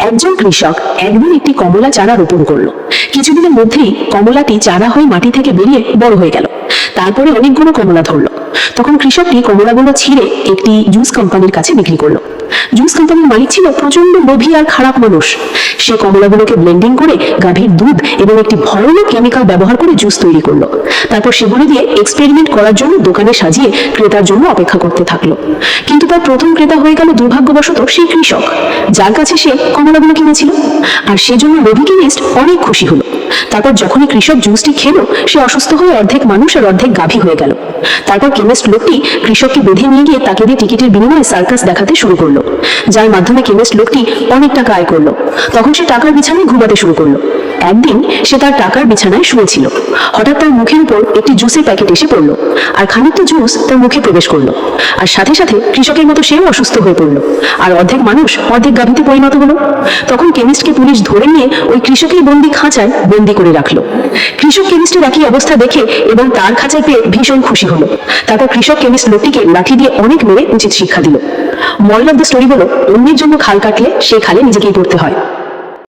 একজন কৃষক একদিন একটি কমলা চারা রোপণ করলো। কিছুদিনের মধ্যেই কমলাটি চারা হয়ে মাটি থেকে বেরিয়ে বড় হয়ে গেল। তারপরে অনেকগুলো কমলা ধরলো। তখন কৃষকটি কমলাগুলো ছিঁড়ে একটি জুস কোম্পানির কাছে বিক্রি করলো। জুস কোম্পানির মালিক ছিল প্রচন্ড লোভী আর খারাপ মানুষ। সে কমলাগুলোকে ব্লেন্ডিং করে গাভীর দুধ এবং একটি ভয়ানক কেমিক্যাল ব্যবহার করে জুস তৈরি করলো। তারপর সেগুলো দিয়ে এক্সপেরিমেন্ট করার জন্য দোকানে সাজিয়ে ক্রেতার জন্য অপেক্ষা করতে থাকলো। কিন্তু তার প্রথম ক্রেতা হয়ে গেল দুর্ভাগ্যবশত সেই কৃষক, যার কাছে সে কমলাগুলো কিনেছিল। আর সেজন্য লোভী কেমিস্ট অনেক খুশি হলো। তারপর যখনই কৃষক জুসটি খেলো, সে অসুস্থ হয়ে অর্ধেক মানুষ আর অর্ধেক গাভী হয়ে গেল। তারপর কেমিস্ট লোকটি কৃষককে বেঁধে নিয়ে গিয়ে তাকে দিয়ে টিকিটের বিনিময়ে সার্কাস দেখাতে শুরু করলো, যার মাধ্যমে কেমিস্ট লোকটি অনেক টাকা আয় করলো। তখন সে টাকার বিছানায় ঘুমাতে শুরু করলো। একদিন সে তার টাকার বিছানায় শুয়েছিল। হঠাৎ তার মুখের উপর একটি জুসের প্যাকেট এসে পড়লো, আর খানিকটা জুস তার মুখে প্রবেশ করলো। আর সাথে সাথে কৃষকের মতো সেও অসুস্থ হয়ে পড়লো, আর অর্ধেক মানুষ অর্ধেক গাভীতে পরিণত হলো। তখন কেমিস্টকে পুলিশ ধরে নিয়ে ওই কৃষকের বন্দি খাঁচায় বন্দি করে রাখলো। কৃষক কেমিস্টের একই অবস্থা দেখে এবং তার খাঁচায় পেয়ে ভীষণ খুশি হলো। তারপর কৃষক কেমিস্ট লোকটিকে লাঠি দিয়ে অনেক মেরে উচিত শিক্ষা দিল। মরাল অফ দ্য স্টোরি হলো, অন্যের জন্য খাল কাটলে সেই খালে নিজেকেই পড়তে হয়।